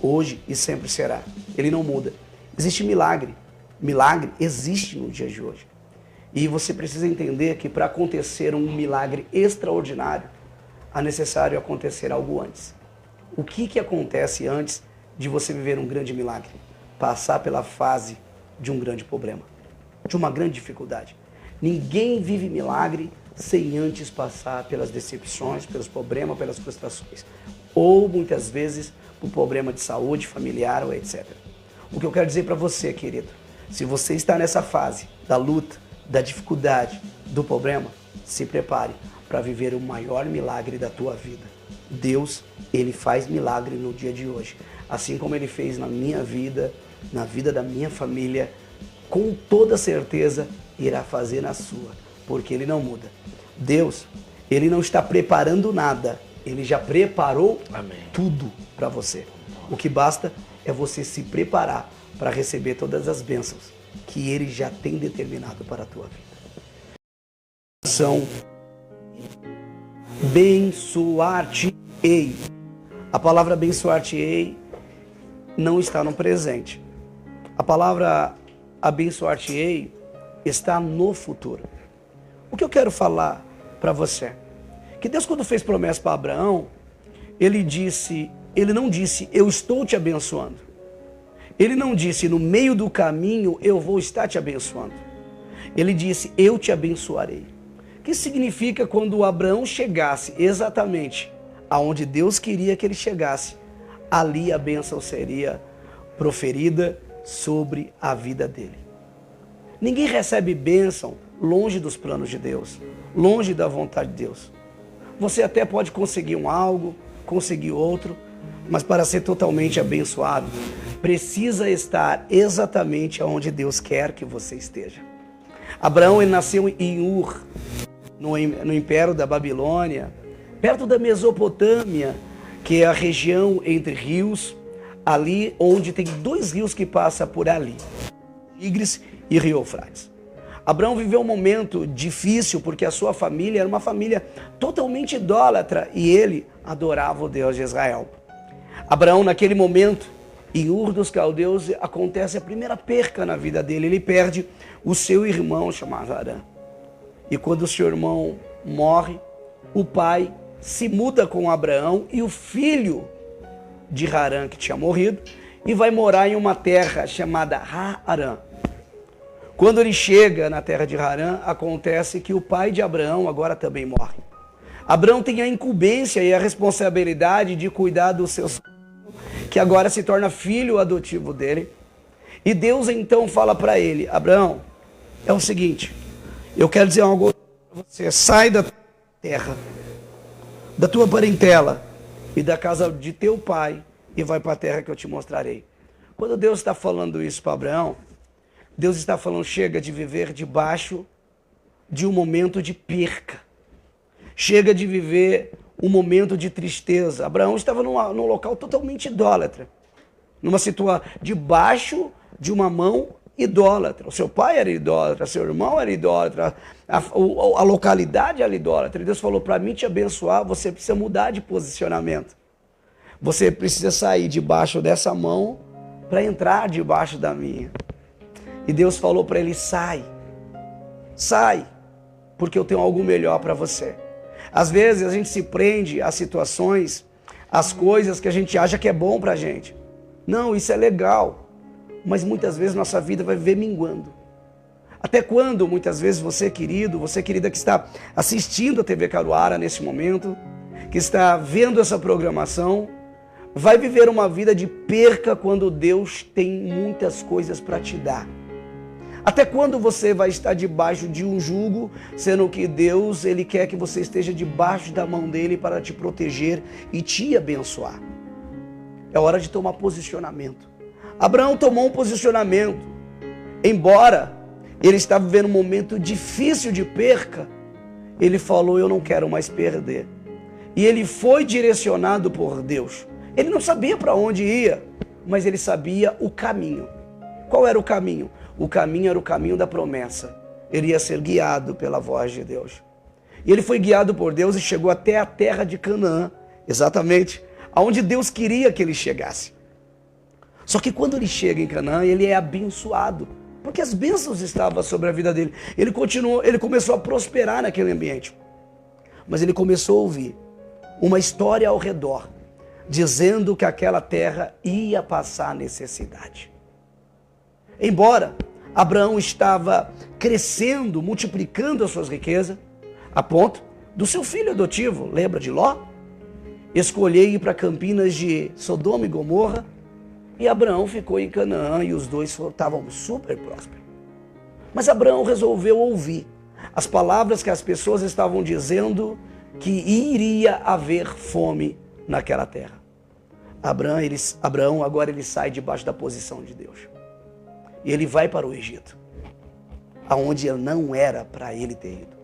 hoje e sempre será. Ele não muda. Existe milagre. Milagre existe no dia de hoje. E você precisa entender que para acontecer um milagre extraordinário, é necessário acontecer algo antes. O que acontece antes de você viver um grande milagre? Passar pela fase de um grande problema, de uma grande dificuldade. Ninguém vive milagre sem antes passar pelas decepções, pelos problemas, pelas frustrações. Ou, muitas vezes, por problema de saúde familiar ou etc. O que eu quero dizer para você, querido, se você está nessa fase da luta, da dificuldade, do problema, se prepare para viver o maior milagre da tua vida. Deus, Ele faz milagre no dia de hoje. Assim como Ele fez na minha vida, na vida da minha família, com toda certeza irá fazer na sua, porque Ele não muda. Deus, Ele não está preparando nada, Ele já preparou tudo para você. O que basta é você se preparar para receber todas as bênçãos que Ele já tem determinado para a tua vida. São abençoar-te-ei. A palavra abençoar-te-ei não está no presente. A palavra abençoar-te-ei está no futuro. O que eu quero falar para você? Que Deus, quando fez promessa para Abraão, Ele não disse, eu estou te abençoando. Ele não disse, no meio do caminho eu vou estar te abençoando. Ele disse, eu te abençoarei. O que significa quando Abraão chegasse exatamente aonde Deus queria que ele chegasse, ali a bênção seria proferida sobre a vida dele. Ninguém recebe bênção longe dos planos de Deus, longe da vontade de Deus. Você até pode conseguir algo, conseguir outro, mas para ser totalmente abençoado, precisa estar exatamente onde Deus quer que você esteja. Abraão, ele nasceu em Ur, no Império da Babilônia, perto da Mesopotâmia, que é a região entre rios, ali onde tem 2 rios que passam por ali, Tigres e Rio Eufrates. Abraão viveu um momento difícil porque a sua família era uma família totalmente idólatra e ele adorava o Deus de Israel. Abraão, naquele momento, em Ur dos Caldeus, acontece a primeira perca na vida dele. Ele perde o seu irmão chamado Harã. E quando o seu irmão morre, o pai se muda com Abraão e o filho de Harã, que tinha morrido, e vai morar em uma terra chamada Harã. Quando ele chega na terra de Harã, acontece que o pai de Abraão agora também morre. Abraão tem a incumbência e a responsabilidade de cuidar dos seus, que agora se torna filho adotivo dele. E Deus então fala para ele, Abraão, é o seguinte, eu quero dizer algo para você, sai da terra, da tua parentela e da casa de teu pai e vai para a terra que eu te mostrarei. Quando Deus está falando isso para Abraão, Deus está falando, chega de viver debaixo de um momento de perca. Chega de viver um momento de tristeza. Abraão estava num local totalmente idólatra. Numa situação debaixo de uma mão idólatra. O seu pai era idólatra, seu irmão era idólatra, a localidade era idólatra. E Deus falou, para mim te abençoar, você precisa mudar de posicionamento. Você precisa sair debaixo dessa mão para entrar debaixo da minha. E Deus falou para ele, sai, porque eu tenho algo melhor para você. Às vezes a gente se prende às situações, às coisas que a gente acha que é bom para a gente. Não, isso é legal, mas muitas vezes nossa vida vai viver minguando. Até quando, muitas vezes, você querido, você querida que está assistindo a TV Caruara nesse momento, que está vendo essa programação, vai viver uma vida de perca quando Deus tem muitas coisas para te dar. Até quando você vai estar debaixo de um jugo, sendo que Deus, Ele quer que você esteja debaixo da mão dEle para te proteger e te abençoar. É hora de tomar posicionamento. Abraão tomou um posicionamento. Embora ele estava vivendo um momento difícil de perca, ele falou, eu não quero mais perder. E ele foi direcionado por Deus. Ele não sabia para onde ia, mas ele sabia o caminho. Qual era o caminho? O caminho era o caminho da promessa. Ele ia ser guiado pela voz de Deus. E ele foi guiado por Deus e chegou até a terra de Canaã, exatamente, aonde Deus queria que ele chegasse. Só que quando ele chega em Canaã, ele é abençoado, porque as bênçãos estavam sobre a vida dele. Ele começou a prosperar naquele ambiente. Mas ele começou a ouvir uma história ao redor, dizendo que aquela terra ia passar necessidade. Embora Abraão estava crescendo, multiplicando as suas riquezas, a ponto do seu filho adotivo, lembra de Ló? Escolher ir para Campinas de Sodoma e Gomorra, e Abraão ficou em Canaã e os dois estavam super prósperos. Mas Abraão resolveu ouvir as palavras que as pessoas estavam dizendo que iria haver fome naquela terra. Abraão agora ele sai debaixo da posição de Deus. E ele vai para o Egito, aonde não era para ele ter ido.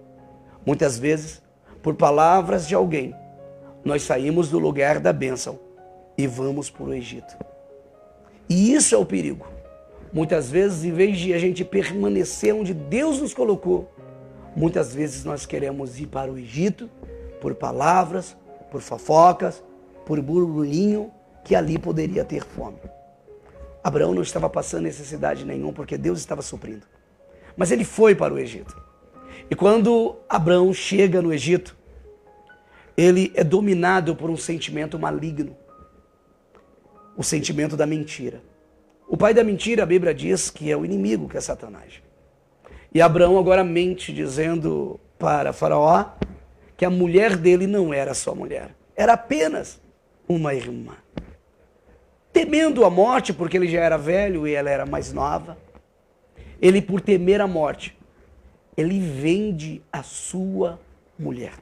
Muitas vezes, por palavras de alguém, nós saímos do lugar da bênção e vamos para o Egito. E isso é o perigo. Muitas vezes, em vez de a gente permanecer onde Deus nos colocou, muitas vezes nós queremos ir para o Egito por palavras, por fofocas, por burburinho, que ali poderia ter fome. Abraão não estava passando necessidade nenhuma, porque Deus estava suprindo. Mas ele foi para o Egito. E quando Abraão chega no Egito, ele é dominado por um sentimento maligno. O sentimento da mentira. O pai da mentira, a Bíblia diz que é o inimigo, que é Satanás. E Abraão agora mente, dizendo para Faraó que a mulher dele não era sua mulher, era apenas uma irmã. Temendo a morte, porque ele já era velho e ela era mais nova, ele, por temer a morte, ele vende a sua mulher.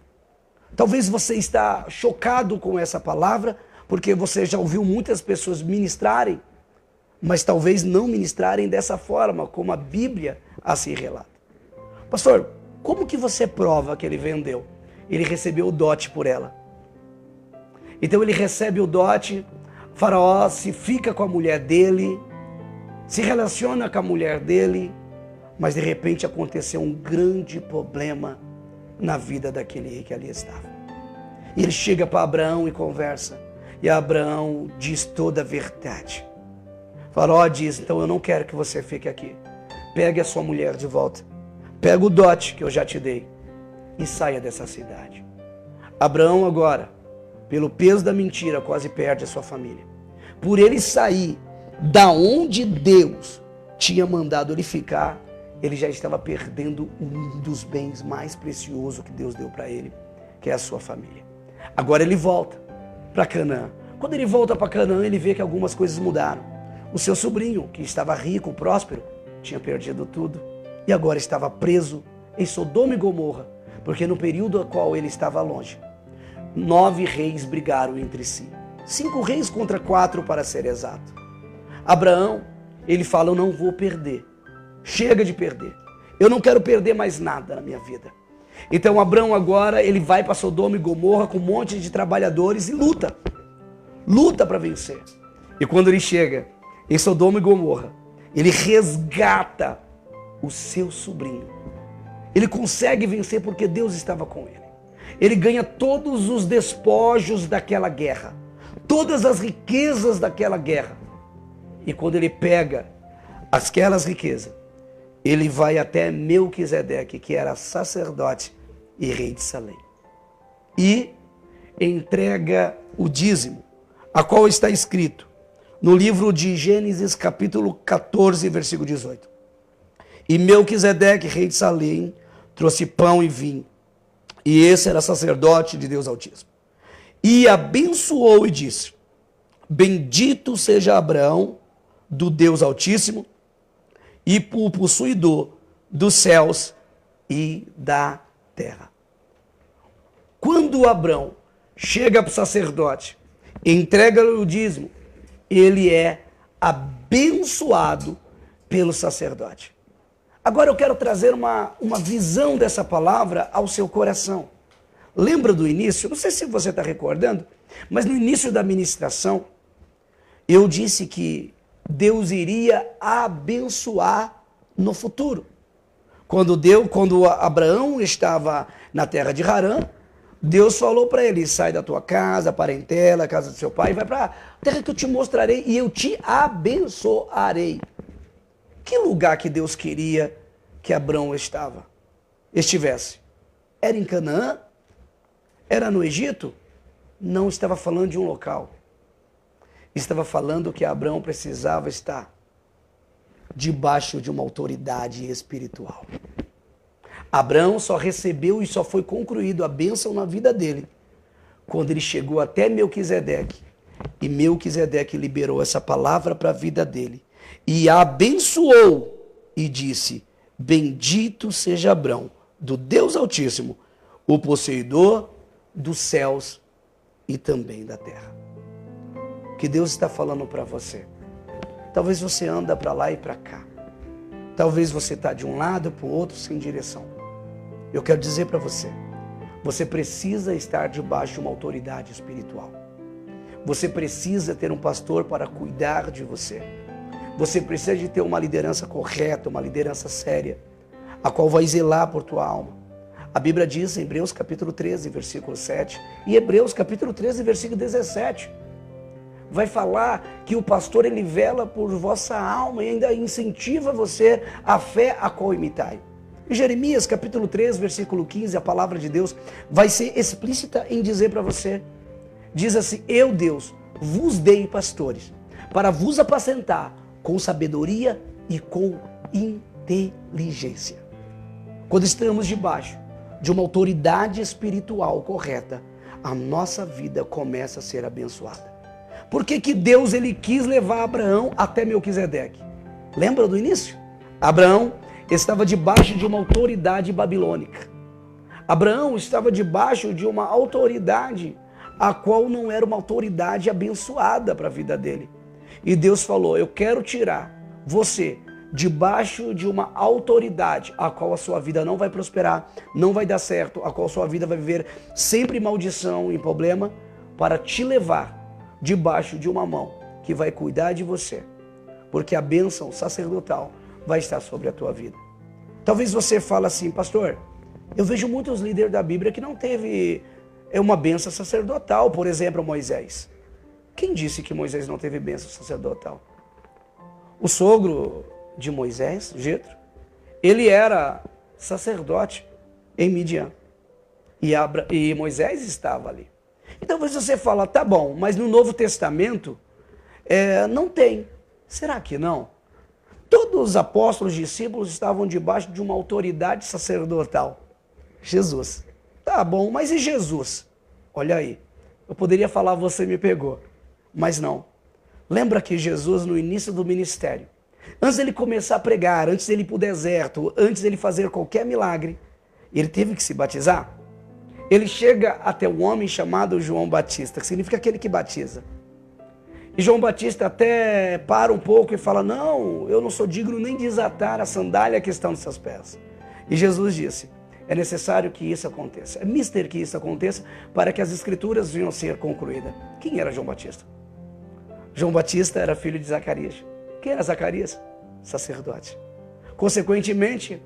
Talvez você está chocado com essa palavra, porque você já ouviu muitas pessoas ministrarem, mas talvez não ministrarem dessa forma, como a Bíblia assim relata. Pastor, como que você prova que ele vendeu? Ele recebeu o dote por ela. Então ele recebe o dote, Faraó se fica com a mulher dele, se relaciona com a mulher dele, mas de repente aconteceu um grande problema na vida daquele rei que ali estava. E ele chega para Abraão e conversa, e Abraão diz toda a verdade. Faraó diz, então eu não quero que você fique aqui. Pegue a sua mulher de volta, pega o dote que eu já te dei e saia dessa cidade. Abraão agora, pelo peso da mentira, quase perde a sua família. Por ele sair da onde Deus tinha mandado ele ficar, ele já estava perdendo um dos bens mais preciosos que Deus deu para ele, que é a sua família. Agora ele volta para Canaã. Quando ele volta para Canaã, ele vê que algumas coisas mudaram. O seu sobrinho, que estava rico, próspero, tinha perdido tudo e agora estava preso em Sodoma e Gomorra, porque no período a qual ele estava longe, 9 reis brigaram entre si. 5 reis contra 4, para ser exato. Abraão, ele fala, eu não vou perder. Chega de perder. Eu não quero perder mais nada na minha vida. Então Abraão agora, ele vai para Sodoma e Gomorra com um monte de trabalhadores e luta. Luta para vencer. E quando ele chega em Sodoma e Gomorra, ele resgata o seu sobrinho. Ele consegue vencer porque Deus estava com ele. Ele ganha todos os despojos daquela guerra, todas as riquezas daquela guerra. E quando ele pega aquelas riquezas, ele vai até Melquisedeque, que era sacerdote e rei de Salém, e entrega o dízimo, a qual está escrito no livro de Gênesis, capítulo 14, versículo 18. E Melquisedeque, rei de Salém, trouxe pão e vinho, e esse era sacerdote de Deus Altíssimo. E abençoou e disse, bendito seja Abraão do Deus Altíssimo, e o possuidor dos céus e da terra. Quando Abraão chega para o sacerdote, entrega o dízimo, ele é abençoado pelo sacerdote. Agora eu quero trazer uma visão dessa palavra ao seu coração. Lembra do início? Não sei se você está recordando, mas no início da ministração, eu disse que Deus iria abençoar no futuro. Quando Abraão estava na terra de Harã, Deus falou para ele, sai da tua casa, parentela, casa do seu pai, e vai para a terra que eu te mostrarei e eu te abençoarei. Que lugar que Deus queria que Abrão estivesse? Era em Canaã? Era no Egito? Não estava falando de um local. Estava falando que Abrão precisava estar debaixo de uma autoridade espiritual. Abrão só recebeu e só foi concluído a bênção na vida dele quando ele chegou até Melquisedeque. E Melquisedeque liberou essa palavra para a vida dele. E abençoou e disse, bendito seja Abrão, do Deus Altíssimo, o possuidor dos céus e também da terra. O que Deus está falando para você? Talvez você anda para lá e para cá. Talvez você está de um lado para o outro sem direção. Eu quero dizer para você, você precisa estar debaixo de uma autoridade espiritual. Você precisa ter um pastor para cuidar de você. Você precisa de ter uma liderança correta, uma liderança séria, a qual vai zelar por tua alma. A Bíblia diz em Hebreus capítulo 13, versículo 7, e Hebreus capítulo 13, versículo 17, vai falar que o pastor ele vela por vossa alma e ainda incentiva você a fé a qual imitai. Em Jeremias capítulo 3, versículo 15, a palavra de Deus vai ser explícita em dizer para você. Diz assim, eu Deus vos dei pastores para vos apacentar com sabedoria e com inteligência. Quando estamos debaixo de uma autoridade espiritual correta, a nossa vida começa a ser abençoada. Por que que Deus ele quis levar Abraão até Melquisedeque? Lembra do início? Abraão estava debaixo de uma autoridade babilônica. Abraão estava debaixo de uma autoridade a qual não era uma autoridade abençoada para a vida dele. E Deus falou, eu quero tirar você debaixo de uma autoridade a qual a sua vida não vai prosperar, não vai dar certo, a qual a sua vida vai viver sempre maldição e problema, para te levar debaixo de uma mão que vai cuidar de você, porque a bênção sacerdotal vai estar sobre a tua vida. Talvez você fale assim, pastor, eu vejo muitos líderes da Bíblia que não teve uma bênção sacerdotal, por exemplo, Moisés. Quem disse que Moisés não teve bênção sacerdotal? O sogro de Moisés, Jetro, ele era sacerdote em Midian. E Moisés estava ali. Então você fala, tá bom, mas no Novo Testamento não tem. Será que não? Todos os apóstolos e discípulos estavam debaixo de uma autoridade sacerdotal. Jesus. Tá bom, mas e Jesus? Olha aí, eu poderia falar, você me pegou, mas não. Lembra que Jesus, no início do ministério, antes dele começar a pregar, antes dele ir para o deserto, antes dele fazer qualquer milagre, ele teve que se batizar. Ele chega até um homem chamado João Batista, que significa aquele que batiza. E João Batista até para um pouco e fala, não, eu não sou digno nem de desatar a sandália que está nos seus pés. E Jesus disse, é necessário que isso aconteça, é mister que isso aconteça para que as escrituras venham a ser concluídas. Quem era João Batista? João Batista era filho de Zacarias. Quem era Zacarias? Sacerdote. Consequentemente,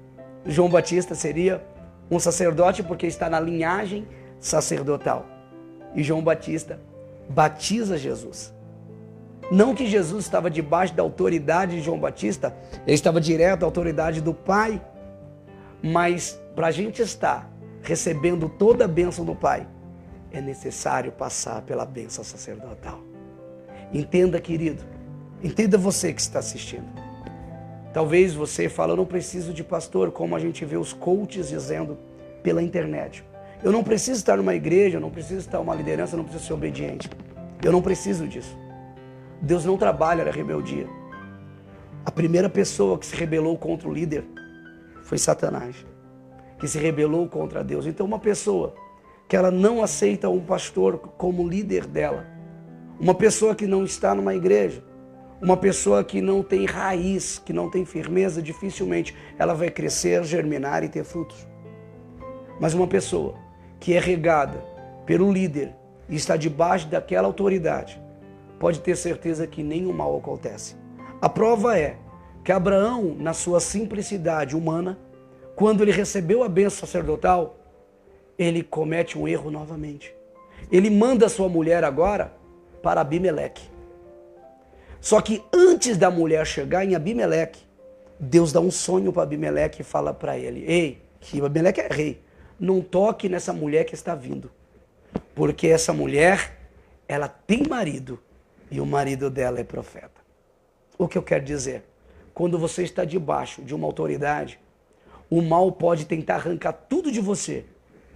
João Batista seria um sacerdote porque está na linhagem sacerdotal. E João Batista batiza Jesus. Não que Jesus estava debaixo da autoridade de João Batista, ele estava direto da autoridade do Pai, mas para a gente estar recebendo toda a bênção do Pai, é necessário passar pela bênção sacerdotal. Entenda, querido, entenda você que está assistindo. Talvez você fale, eu não preciso de pastor, como a gente vê os coaches dizendo pela internet. Eu não preciso estar numa igreja, eu não preciso estar numa liderança, eu não preciso ser obediente. Eu não preciso disso. Deus não trabalha na rebeldia. A primeira pessoa que se rebelou contra o líder foi Satanás, que se rebelou contra Deus. Então uma pessoa que ela não aceita um pastor como líder dela, uma pessoa que não está numa igreja, uma pessoa que não tem raiz, que não tem firmeza, dificilmente ela vai crescer, germinar e ter frutos. Mas uma pessoa que é regada pelo líder e está debaixo daquela autoridade, pode ter certeza que nenhum mal acontece. A prova é que Abraão, na sua simplicidade humana, quando ele recebeu a bênção sacerdotal, ele comete um erro novamente. Ele manda sua mulher agora para Abimeleque. Só que antes da mulher chegar em Abimeleque, Deus dá um sonho para Abimeleque e fala para ele: ei, que Abimeleque é rei, não toque nessa mulher que está vindo, porque essa mulher, ela tem marido e o marido dela é profeta. O que eu quero dizer? Quando você está debaixo de uma autoridade, o mal pode tentar arrancar tudo de você,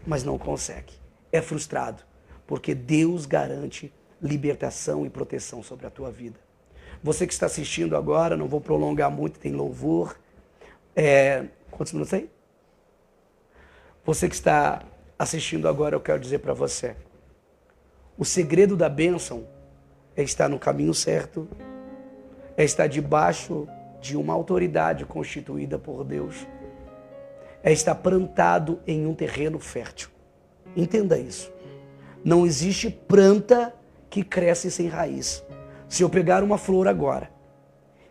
mas não consegue. É frustrado, porque Deus garante libertação e proteção sobre a tua vida. Você que está assistindo agora, não vou prolongar muito, tem louvor. Quantos minutos aí? Você que está assistindo agora, eu quero dizer para você: o segredo da bênção é estar no caminho certo, é estar debaixo de uma autoridade constituída por Deus, é estar plantado em um terreno fértil. Entenda isso. Não existe planta que cresce sem raiz. Se eu pegar uma flor agora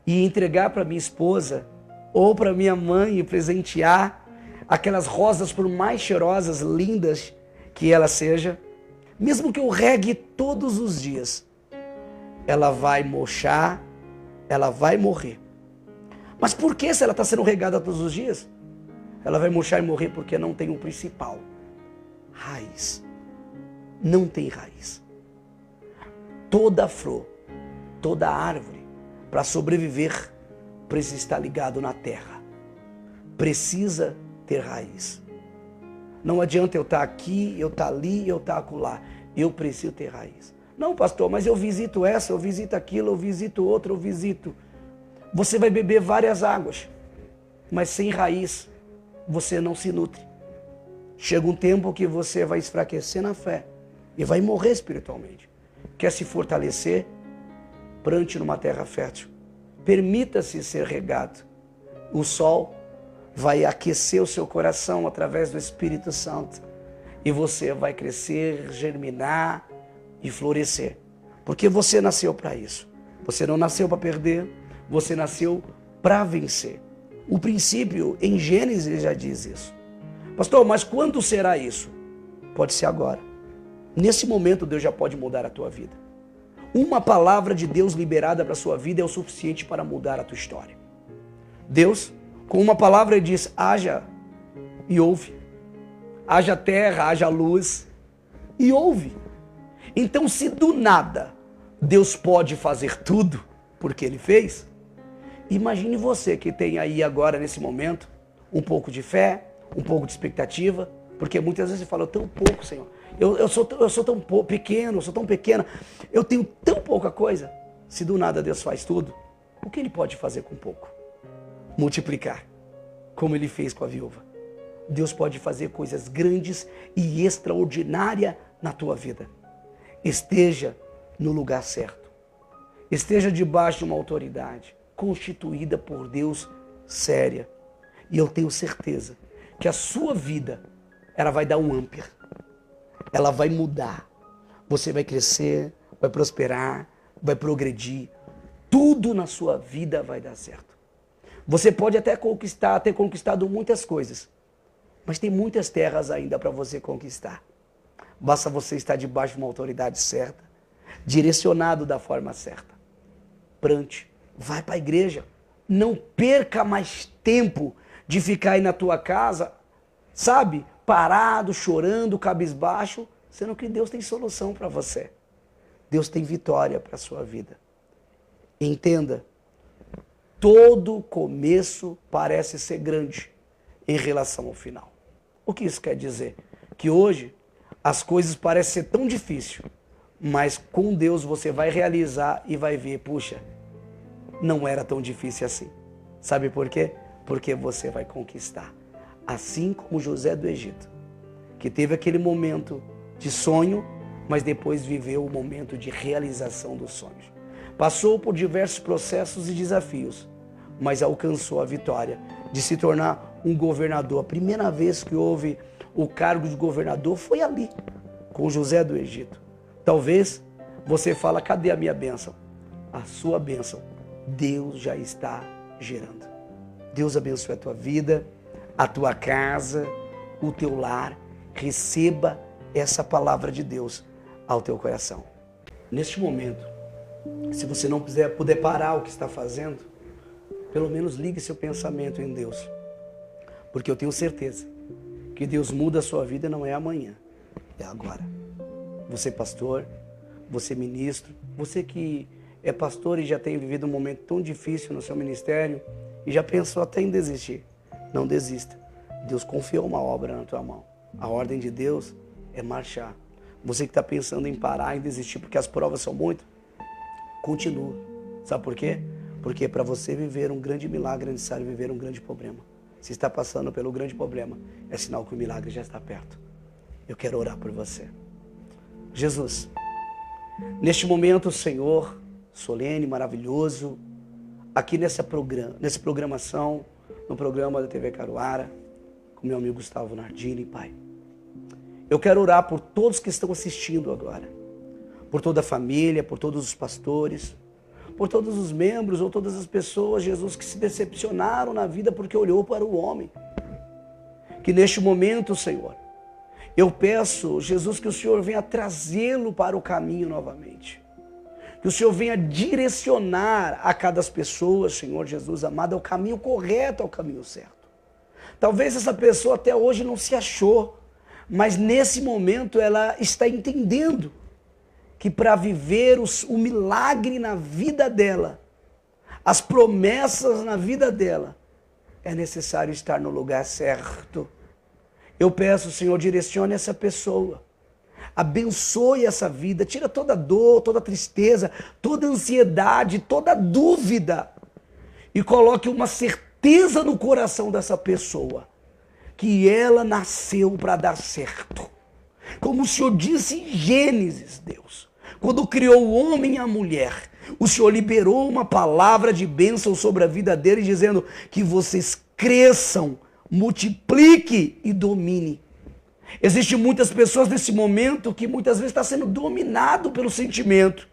e entregar para minha esposa ou para minha mãe e presentear aquelas rosas, por mais cheirosas, lindas que ela seja, mesmo que eu regue todos os dias, ela vai murchar, ela vai morrer. Mas por que, se ela está sendo regada todos os dias? Ela vai murchar e morrer porque não tem um principal: raiz. Não tem raiz. Toda flor, toda árvore, para sobreviver, precisa estar ligado na terra. Precisa ter raiz. Não adianta eu estar aqui, eu estar ali, eu estar acolá. Eu preciso ter raiz. Não, pastor, mas eu visito essa, eu visito aquilo, eu visito outra, eu visito. Você vai beber várias águas, mas sem raiz você não se nutre. Chega um tempo que você vai enfraquecer na fé e vai morrer espiritualmente. Quer se fortalecer? Plante numa terra fértil. Permita-se ser regado. O sol vai aquecer o seu coração através do Espírito Santo. E você vai crescer, germinar e florescer. Porque você nasceu para isso. Você não nasceu para perder. Você nasceu para vencer. O princípio em Gênesis já diz isso. Pastor, mas quando será isso? Pode ser agora. Nesse momento Deus já pode mudar a tua vida. Uma palavra de Deus liberada para a sua vida é o suficiente para mudar a tua história. Deus, com uma palavra, ele diz: haja e ouve. Haja terra, haja luz e ouve. Então, se do nada Deus pode fazer tudo, porque Ele fez, imagine você que tem aí agora, nesse momento, um pouco de fé, um pouco de expectativa, porque muitas vezes você fala: eu tenho pouco, Senhor. Eu sou tão pequeno, eu sou tão pequena, eu tenho tão pouca coisa. Se do nada Deus faz tudo, o que Ele pode fazer com pouco? Multiplicar, como Ele fez com a viúva. Deus pode fazer coisas grandes e extraordinárias na tua vida. Esteja no lugar certo. Esteja debaixo de uma autoridade constituída por Deus, séria. E eu tenho certeza que a sua vida, ela vai dar um amplo. Ela vai mudar. Você vai crescer, vai prosperar, vai progredir. Tudo na sua vida vai dar certo. Você pode até ter conquistado muitas coisas, mas tem muitas terras ainda para você conquistar. Basta você estar debaixo de uma autoridade certa, direcionado da forma certa. Plante, vai para a igreja. Não perca mais tempo de ficar aí na tua casa, sabe, parado, chorando, cabisbaixo, sendo que Deus tem solução para você. Deus tem vitória para a sua vida. Entenda, todo começo parece ser grande em relação ao final. O que isso quer dizer? Que hoje as coisas parecem ser tão difíceis, mas com Deus você vai realizar e vai ver: puxa, não era tão difícil assim. Sabe por quê? Porque você vai conquistar. Assim como José do Egito, que teve aquele momento de sonho, mas depois viveu o momento de realização dos sonhos. Passou por diversos processos e desafios, mas alcançou a vitória de se tornar um governador. A primeira vez que houve o cargo de governador foi ali, com José do Egito. Talvez você fale: cadê a minha bênção? A sua bênção, Deus já está gerando. Deus abençoe a tua vida, a tua casa, o teu lar receba essa palavra de Deus ao teu coração. Neste momento, se você não puder parar o que está fazendo, pelo menos ligue seu pensamento em Deus. Porque eu tenho certeza que Deus muda a sua vida não é amanhã, é agora. Você pastor, você ministro, você que é pastor e já tem vivido um momento tão difícil no seu ministério e já pensou até em desistir. Não desista. Deus confiou uma obra na tua mão. A ordem de Deus é marchar. Você que está pensando em parar, em desistir porque as provas são muitas, continua. Sabe por quê? Porque para você viver um grande milagre é necessário viver um grande problema. Se está passando pelo grande problema, é sinal que o milagre já está perto. Eu quero orar por você. Jesus, neste momento, Senhor, solene, maravilhoso, aqui nessa programação, no programa da TV Caruara, com meu amigo Gustavo Nardini, Pai. Eu quero orar por todos que estão assistindo agora, por toda a família, por todos os pastores, por todos os membros ou todas as pessoas, Jesus, que se decepcionaram na vida porque olhou para o homem. Que neste momento, Senhor, eu peço, Jesus, que o Senhor venha trazê-lo para o caminho novamente. Que o Senhor venha direcionar a cada pessoa, Senhor Jesus amado, ao caminho correto, ao caminho certo. Talvez essa pessoa até hoje não se achou, mas nesse momento ela está entendendo que para viver o milagre na vida dela, as promessas na vida dela, é necessário estar no lugar certo. Eu peço, Senhor, direcione essa pessoa, abençoe essa vida, tira toda dor, toda tristeza, toda ansiedade, toda dúvida e coloque uma certeza no coração dessa pessoa, que ela nasceu para dar certo. Como o Senhor disse em Gênesis, Deus, quando criou o homem e a mulher, o Senhor liberou uma palavra de bênção sobre a vida deles, dizendo que vocês cresçam, multipliquem e dominem. Existem muitas pessoas nesse momento que muitas vezes está sendo dominado pelo sentimento,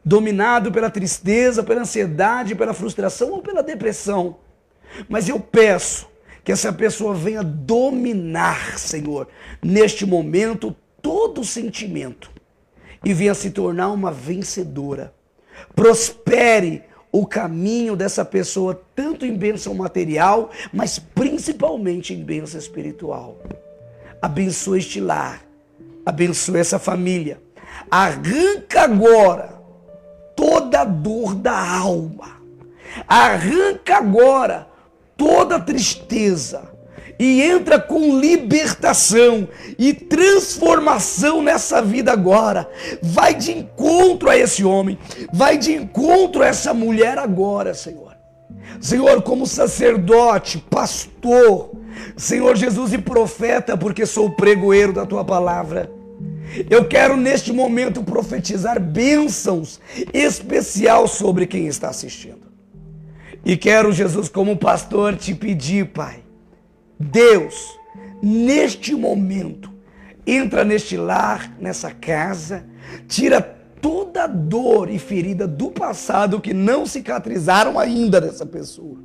dominado pela tristeza, pela ansiedade, pela frustração ou pela depressão. Mas eu peço que essa pessoa venha dominar, Senhor, neste momento, todo o sentimento e venha se tornar uma vencedora. Prospere o caminho dessa pessoa, tanto em bênção material, mas principalmente em bênção espiritual. Abençoe este lar, abençoe essa família. Arranca agora toda a dor da alma. Arranca agora toda a tristeza e entra com libertação e transformação nessa vida agora. Vai de encontro a esse homem, vai de encontro a essa mulher agora, Senhor. Senhor, como sacerdote, pastor, Senhor Jesus e profeta, porque sou o pregoeiro da tua palavra, eu quero neste momento profetizar bênçãos especial sobre quem está assistindo. E quero, Jesus, como pastor, te pedir, Pai, Deus, neste momento, entra neste lar, nessa casa, tira toda a dor e ferida do passado que não cicatrizaram ainda dessa pessoa.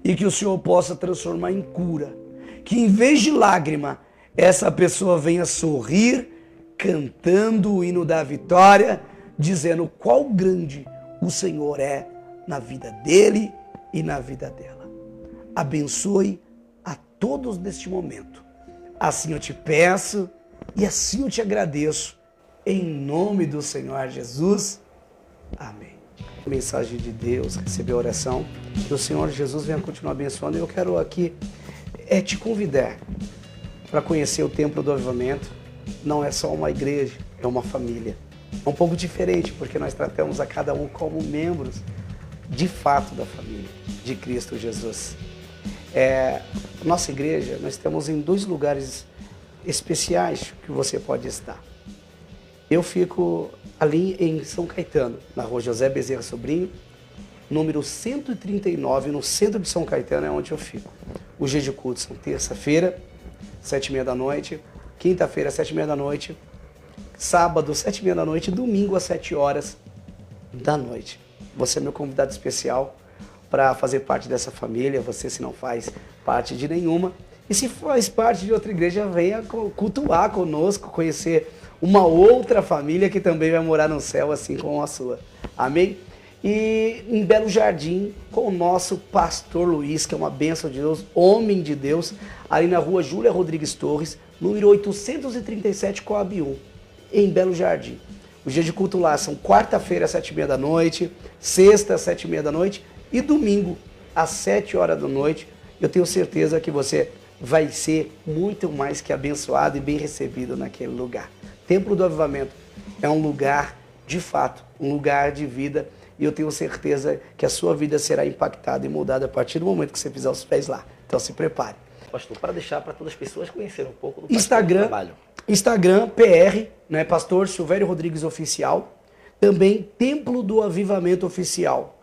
E que o Senhor possa transformar em cura. Que em vez de lágrima, essa pessoa venha sorrir, cantando o hino da vitória, dizendo qual grande o Senhor é na vida dele e na vida dela. Abençoe a todos neste momento. Assim eu te peço e assim eu te agradeço. Em nome do Senhor Jesus. Amém. Mensagem de Deus, receber a oração. Que o Senhor Jesus venha continuar abençoando. Eu quero aqui te convidar para conhecer o Templo do Avivamento. Não é só uma igreja, é uma família. É um pouco diferente, porque nós tratamos a cada um como membros de fato da família de Cristo Jesus. Nossa igreja, nós estamos em 2 lugares especiais que você pode estar. Eu fico ali em São Caetano, na rua José Bezerra Sobrinho, número 139, no centro de São Caetano é onde eu fico. Os dias de culto são terça-feira, 7h30 da noite, quinta-feira, 7h30 da noite, sábado, 7h30 da noite, domingo às 7 horas da noite. Você é meu convidado especial para fazer parte dessa família. Você, se não faz parte de nenhuma, E se faz parte de outra igreja, venha cultuar conosco, conhecer uma outra família que também vai morar no céu, assim como a sua. Amém? E em Belo Jardim, com o nosso pastor Luiz, que é uma bênção de Deus, homem de Deus, ali na rua Júlia Rodrigues Torres, número 837, Coab 1, em Belo Jardim. Os dias de culto lá são quarta-feira, às 7h30 da noite, sexta, às 7h30 da noite e domingo, às 7 horas da noite. Eu tenho certeza que você vai ser muito mais que abençoado e bem recebido naquele lugar. Templo do Avivamento é um lugar, de fato, um lugar de vida, e eu tenho certeza que a sua vida será impactada e mudada a partir do momento que você pisar os pés lá. Então se prepare. Pastor, para deixar para todas as pessoas conhecerem um pouco do trabalho. Instagram, PR, né, Pastor Silvério Rodrigues Oficial. Também Templo do Avivamento Oficial.